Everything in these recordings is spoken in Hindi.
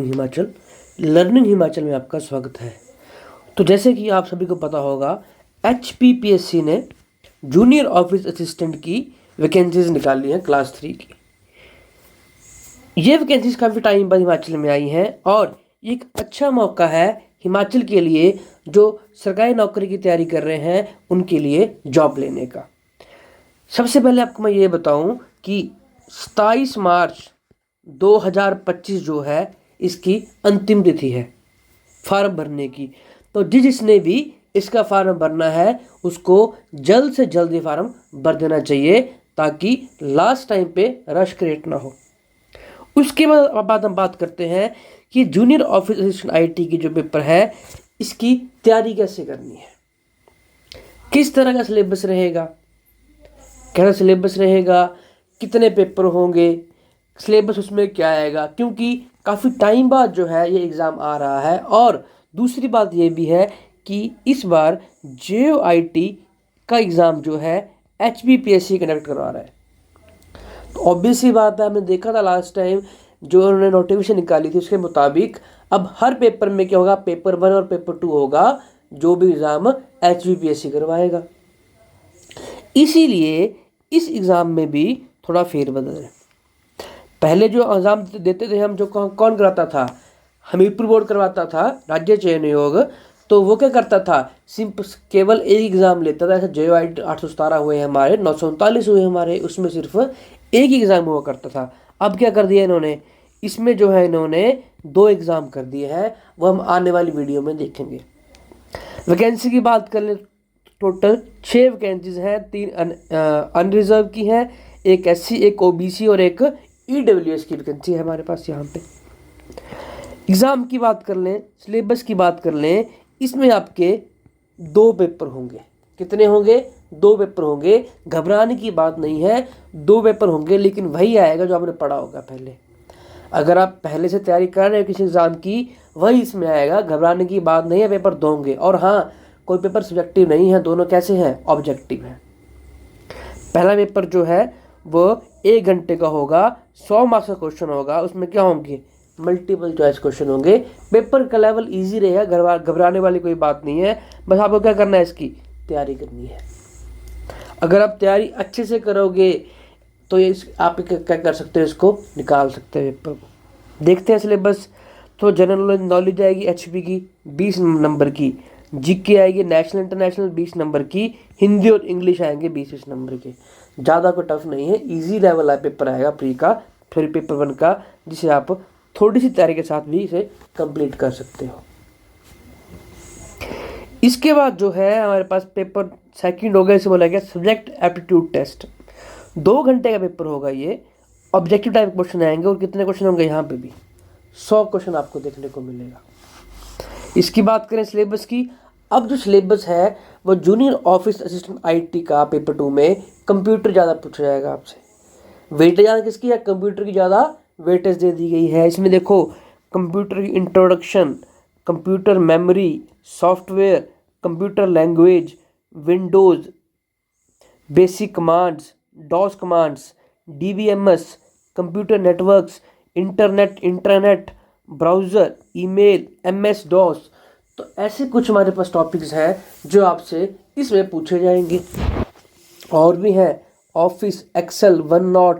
हिमाचल। लर्निंग हिमाचल में आपका स्वागत है। तो जैसे कि आप सभी को पता होगा, HPPSC ने जूनियर ऑफिस असिस्टेंट की वैकेंसीज निकाली हैं क्लास 3 की। ये वैकेंसीज काफ़ी टाइम बाद हिमाचल में आई हैं और एक अच्छा मौका है हिमाचल के लिए जो सरकारी नौकरी की तैयारी कर रहे हैं उनके लिए जॉब लेने का। सबसे पहले आपको मैं ये बताऊं कि 27 मार्च 2025 जो है इसकी अंतिम तिथि है फार्म भरने की। तो जिसने भी इसका फार्म भरना है उसको जल्द से जल्द ये फार्म भर देना चाहिए ताकि लास्ट टाइम पे रश क्रिएट ना हो। उसके बाद हम बात करते हैं कि जूनियर ऑफिस असिस्टेंट IT की जो पेपर है इसकी तैयारी कैसे करनी है, किस तरह का सिलेबस रहेगा, कैसा सिलेबस रहेगा, कितने पेपर होंगे, सिलेबस उसमें क्या आएगा, क्योंकि काफ़ी टाइम बाद जो है ये एग्ज़ाम आ रहा है। और दूसरी बात ये भी है कि इस बार JOIT का एग्ज़ाम जो है HPPSC कंडक्ट करवा रहा है। तो ऑब्वियस सी बात है, हमने देखा था लास्ट टाइम जो उन्होंने नोटिफिकेशन निकाली थी उसके मुताबिक अब हर पेपर में क्या होगा, पेपर 1 और पेपर 2 होगा जो भी एग्ज़ाम HPPSC करवाएगा। इसीलिए इस एग्ज़ाम में भी थोड़ा फेरबदल है। पहले जो एग्ज़ाम देते थे हम, जो कौन कराता था, हमीरपुर बोर्ड करवाता था, राज्य चयन आयोग। तो वो क्या करता था, केवल एक एग्ज़ाम लेता था। ऐसे JOIT 817 हुए हमारे, 939 हुए हमारे, उसमें सिर्फ एक एग्ज़ाम हुआ करता था। अब क्या कर दिया इन्होंने, इसमें जो है इन्होंने 2 एग्ज़ाम कर दिए हैं, वो हम आने वाली वीडियो में देखेंगे। वैकेंसी की बात कर ले, टोटल 6 वैकेंसीज हैं, 3 अनरिजर्व की हैं, एक SC, एक OBC और एक EWS की वैकेंसी है हमारे पास यहाँ पे। एग्ज़ाम की बात कर लें, सिलेबस की बात कर लें, इसमें आपके 2 पेपर होंगे। कितने होंगे? 2 पेपर होंगे। घबराने की बात नहीं है, 2 पेपर होंगे, लेकिन वही आएगा जो आपने पढ़ा होगा पहले। अगर आप पहले से तैयारी कर रहे हो किसी एग्ज़ाम की, वही इसमें आएगा। घबराने की बात नहीं है, पेपर 2 होंगे। और हाँ, कोई पेपर सब्जेक्टिव नहीं है, दोनों कैसे हैं, ऑब्जेक्टिव हैं। पहला पेपर जो है वो 1 घंटे का होगा, 100 मार्क्स का क्वेश्चन होगा। उसमें क्या होंगे, मल्टीपल चॉइस क्वेश्चन होंगे। पेपर का लेवल इजी रहेगा, घबराने वाली कोई बात नहीं है। बस आपको क्या करना है, इसकी तैयारी करनी है। अगर आप तैयारी अच्छे से करोगे तो ये आप क्या कर सकते हो, इसको निकाल सकते हैं पेपर को। देखते हैं सिलेबस। तो जनरल नॉलेज आएगी HP की 20 नंबर की, GK आएगी नेशनल इंटरनेशनल 20 नंबर की, हिंदी और इंग्लिश आएंगे 20 नंबर के। ज़्यादा कोई टफ नहीं है, इजी लेवल का पेपर आएगा प्री का, फिर पेपर 1 का, जिसे आप थोड़ी सी तैयारी के साथ भी इसे कंप्लीट कर सकते हो। इसके बाद जो है हमारे पास पेपर 2 हो गया, इसे बोला गया सब्जेक्ट एप्टीट्यूड टेस्ट। 2 घंटे का पेपर होगा ये। ऑब्जेक्टिव टाइप क्वेश्चन आएंगे और कितने क्वेश्चन होंगे, यहाँ पे भी 100 क्वेश्चन आपको देखने को मिलेगा। इसकी बात करें सिलेबस की, अब जो सिलेबस है वो जूनियर ऑफिस असिस्टेंट IT का पेपर 2 में कंप्यूटर ज़्यादा पूछा जाएगा आपसे। वेटेज ज़्यादा किसकी है, कंप्यूटर की ज़्यादा वेटेज दे दी गई है। इसमें देखो, कंप्यूटर की introduction, computer memory, software, computer language, Windows, basic commands, DOS commands, DBMS, computer networks, internet, browser, email, MS DOS। तो ऐसे कुछ हमारे पास टॉपिक्स हैं जो आपसे इसमें पूछे जाएंगे। और भी हैं, office, Excel, OneNote,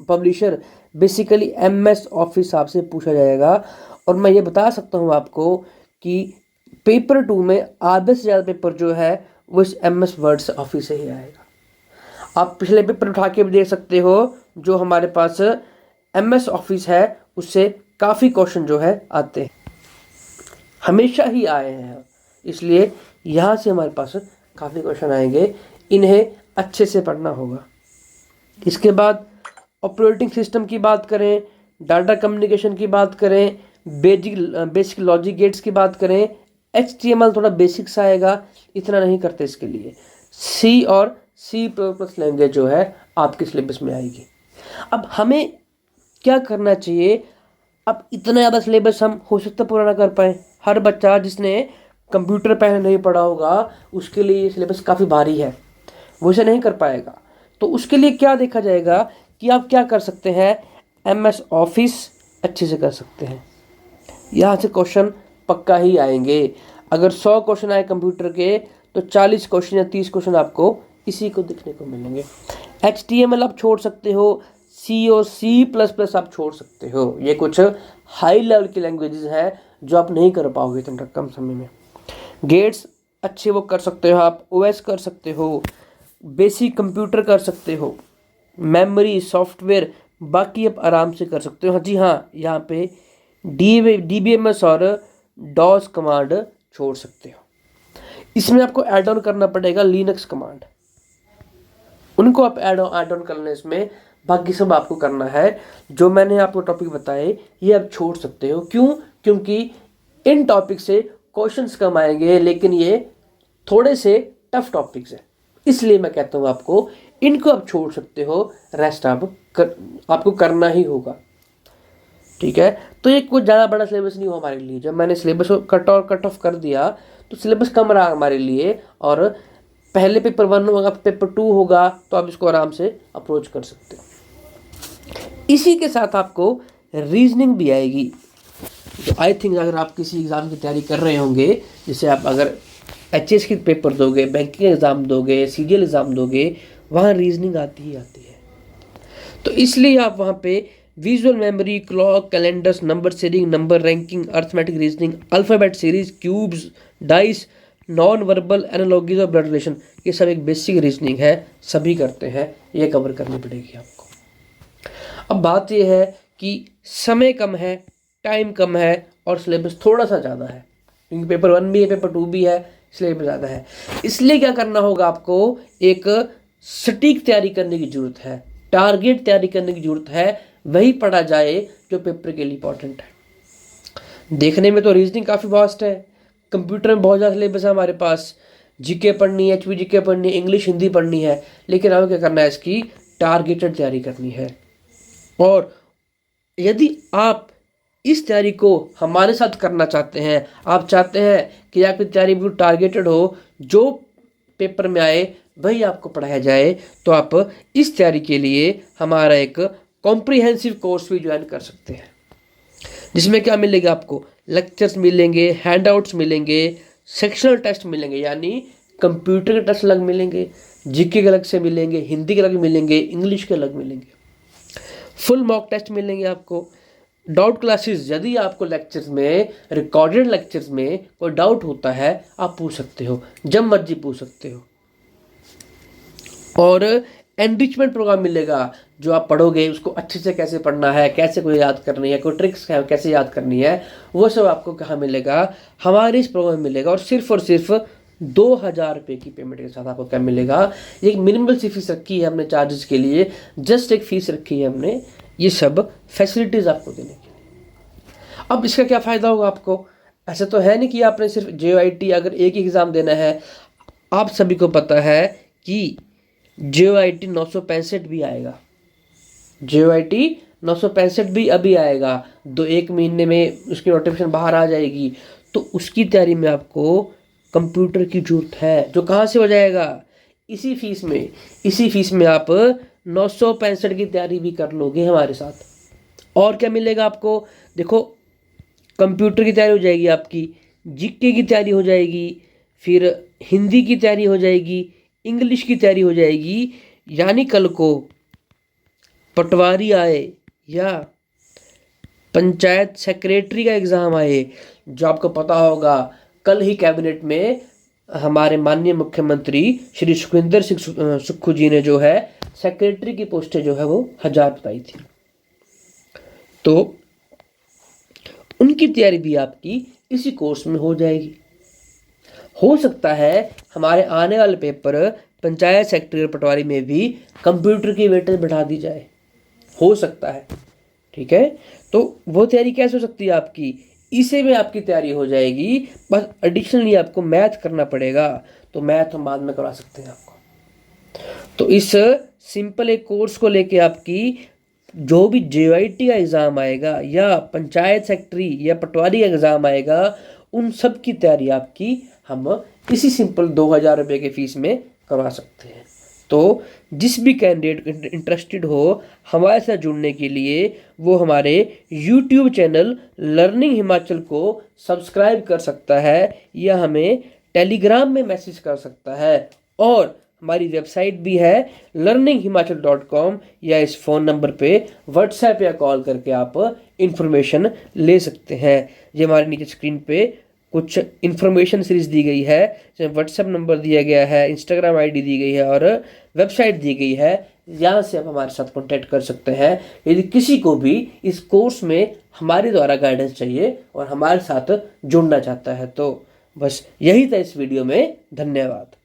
Publisher, basically MS office आपसे पूछा जाएगा। और मैं ये बता सकता हूँ आपको कि पेपर 2 में आधे से ज़्यादा पेपर जो है वो इस MS वर्ड ऑफिस से ही आएगा। आप पिछले पेपर उठा के भी देख सकते हो, जो हमारे पास MS ऑफिस है उससे काफ़ी क्वेश्चन जो है आते हैं, हमेशा ही आए हैं। इसलिए यहाँ से हमारे पास काफ़ी क्वेश्चन आएंगे, इन्हें अच्छे से पढ़ना होगा। इसके बाद ऑपरेटिंग सिस्टम की बात करें, डाटा कम्युनिकेशन की बात करें, बेसिक लॉजिक गेट्स की बात करें, HTML थोड़ा बेसिक सा आएगा, इतना नहीं करते इसके लिए। C और C++ लैंग्वेज जो है आपके सिलेबस में आएगी। अब हमें क्या करना चाहिए, अब इतना ज़्यादा सिलेबस हम हो सकता पूरा ना कर पाए। हर बच्चा जिसने कंप्यूटर पहले नहीं पढ़ा होगा उसके लिए ये सिलेबस काफ़ी भारी है, वो इसे नहीं कर पाएगा। तो उसके लिए क्या देखा जाएगा कि आप क्या कर सकते हैं, MS ऑफिस अच्छे से कर सकते हैं, यहाँ से क्वेश्चन पक्का ही आएंगे। अगर 100 क्वेश्चन आए कंप्यूटर के तो 40 क्वेश्चन या 30 क्वेश्चन आपको इसी को देखने को मिलेंगे। HTML आप छोड़ सकते हो, C और C++ आप छोड़ सकते हो। ये कुछ हाई लेवल की लैंग्वेजेस हैं जो आप नहीं कर पाओगे इतना कम समय में। गेट्स अच्छे वो कर सकते हो आप, OS कर सकते हो, बेसिक कंप्यूटर कर सकते हो, मेमोरी सॉफ्टवेयर बाकी आप आराम से कर सकते हो। हाँ जी हाँ, यहाँ पे DBMS और डॉस कमांड छोड़ सकते हो। इसमें आपको ऐड ऑन करना पड़ेगा लिनक्स कमांड, उनको आप ऐड ऑन करना, इसमें बाकी सब आपको करना है। जो मैंने आपको टॉपिक बताए ये आप छोड़ सकते हो। क्यों? क्योंकि इन टॉपिक से क्वेश्चंस कम आएंगे, लेकिन ये थोड़े से टफ टॉपिक्स हैं, इसलिए मैं कहता हूँ आपको इनको आप छोड़ सकते हो, रेस्ट आपको करना ही होगा। ठीक है, तो ये कुछ ज़्यादा बड़ा सिलेबस नहीं हुआ हमारे लिए। जब मैंने सिलेबस को कट ऑफ कर दिया तो सिलेबस कम रहा हमारे लिए, और पहले पेपर 1 होगा, पेपर 2 होगा, तो आप इसको आराम से अप्रोच कर सकते हो। इसी के साथ आपको रीजनिंग भी आएगी। तो आई थिंक अगर आप किसी एग्ज़ाम की तैयारी कर रहे होंगे, जैसे आप अगर HS के पेपर दोगे, बैंकिंग एग्ज़ाम दोगे, CGL एग्ज़ाम दोगे, वहाँ रीजनिंग आती ही आती है। तो इसलिए आप वहाँ पे visual memory, clock, calendars, number shearing, number ranking, arithmetic reasoning, alphabet series, cubes, dice, non verbal analogies और ब्लड रिलेशन, ये सब एक बेसिक रीजनिंग है, सभी करते हैं, ये कवर करनी पड़ेगी आपको। अब बात यह है कि समय कम है, टाइम कम है और सिलेबस थोड़ा सा ज़्यादा है, क्योंकि पेपर 1 भी है, पेपर 2 भी है, सिलेबस ज़्यादा है। इसलिए क्या करना होगा आपको, एक सटीक तैयारी करने की ज़रूरत है, टारगेट तैयारी करने की ज़रूरत है, वही पढ़ा जाए जो पेपर के लिए इंपॉर्टेंट है। देखने में तो रीजनिंग काफ़ी वास्ट है, कंप्यूटर में बहुत ज़्यादा सिलेबस है हमारे पास, GK पढ़नी है, HPGK पढ़नी है, इंग्लिश हिंदी पढ़नी है, लेकिन हमें क्या करना है, इसकी टारगेटेड तैयारी करनी है। और यदि आप इस तैयारी को हमारे साथ करना चाहते हैं, आप चाहते हैं कि आपकी तैयारी बिल्कुल टारगेटेड हो, जो पेपर में आए वही आपको पढ़ाया जाए, तो आप इस तैयारी के लिए हमारा एक कॉम्प्रिहेंसिव कोर्स भी ज्वाइन कर सकते हैं, जिसमें क्या मिलेगा आपको, लेक्चर्स मिलेंगे, हैंडआउट्स मिलेंगे, सेक्शनल टेस्ट मिलेंगे, यानी कंप्यूटर के टेस्ट अलग मिलेंगे, GK के अलग से मिलेंगे, हिंदी के अलग मिलेंगे, इंग्लिश के अलग मिलेंगे, फुल मॉक टेस्ट मिलेंगे आपको, डाउट क्लासेस, यदि आपको लेक्चर्स में, रिकॉर्डेड लेक्चर्स में कोई डाउट होता है आप पूछ सकते हो, जब मर्जी पूछ सकते हो। और एनरिचमेंट प्रोग्राम मिलेगा, जो आप पढ़ोगे उसको अच्छे से कैसे पढ़ना है, कैसे कोई याद करनी है, कोई ट्रिक्स है कैसे याद करनी है, वो सब आपको कहाँ मिलेगा, हमारे इस प्रोग्राम में मिलेगा। और सिर्फ 2000 रुपये की पेमेंट के साथ आपको क्या मिलेगा, एक मिनिमल सी फीस रखी है हमने चार्जेस के लिए, जस्ट एक फीस रखी है हमने, ये सब फैसिलिटीज़ आपको देने के लिए। अब इसका क्या फ़ायदा होगा आपको, ऐसा तो है नहीं कि आपने सिर्फ JOIT अगर एक ही एग्ज़ाम देना है। आप सभी को पता है कि JOIT 965 भी आएगा, JOIT 965 भी अभी आएगा, 1 महीने में उसकी नोटिफिकेशन बाहर आ जाएगी। तो उसकी तैयारी में आपको कंप्यूटर की जरूरत है, जो कहाँ से हो जाएगा, इसी फीस में आप 965 की तैयारी भी कर लोगे हमारे साथ। और क्या मिलेगा आपको, देखो कंप्यूटर की तैयारी हो जाएगी आपकी, GK की तैयारी हो जाएगी, फिर हिंदी की तैयारी हो जाएगी, इंग्लिश की तैयारी हो जाएगी, यानी कल को पटवारी आए या पंचायत सेक्रेटरी का एग्ज़ाम आए, जो आपको पता होगा कल ही कैबिनेट में हमारे माननीय मुख्यमंत्री श्री सुखविंदर सिंह सुक्खू जी ने जो है सेक्रेटरी की पोस्टें जो है वो 1000 बताई थी। तो उनकी तैयारी भी आपकी इसी कोर्स में हो जाएगी। हो सकता है हमारे आने वाले पेपर पंचायत सेक्रेटरी और पटवारी में भी कंप्यूटर की वेटेज बढ़ा दी जाए, हो सकता है। ठीक है, तो वो तैयारी कैसे हो सकती है आपकी, इसे में आपकी तैयारी हो जाएगी, बस एडिशनली आपको मैथ करना पड़ेगा, तो मैथ हम बाद में करवा सकते हैं आपको। तो इस सिंपल एक कोर्स को लेके आपकी जो भी JOIT का एग्ज़ाम आएगा या पंचायत सेक्रेटरी या पटवारी का एग्ज़ाम आएगा, उन सब की तैयारी आपकी हम इसी सिंपल 2000 रुपये की फ़ीस में करवा सकते हैं। तो जिस भी कैंडिडेट इंटरेस्टेड हो हमारे साथ जुड़ने के लिए वो हमारे यूट्यूब चैनल लर्निंग हिमाचल को सब्सक्राइब कर सकता है या हमें टेलीग्राम में मैसेज कर सकता है। और हमारी वेबसाइट भी है learninghimachal.com, या इस फ़ोन नंबर पे व्हाट्सएप या कॉल करके आप इन्फॉर्मेशन ले सकते हैं। ये हमारे नीचे स्क्रीन पे कुछ इन्फॉर्मेशन सीरीज दी गई है, जिसमें व्हाट्सएप नंबर दिया गया है, इंस्टाग्राम आईडी दी गई है और वेबसाइट दी गई है। यहाँ से आप हमारे साथ कॉन्टैक्ट कर सकते हैं यदि किसी को भी इस कोर्स में हमारे द्वारा गाइडेंस चाहिए और हमारे साथ जुड़ना चाहता है। तो बस यही था इस वीडियो में। धन्यवाद।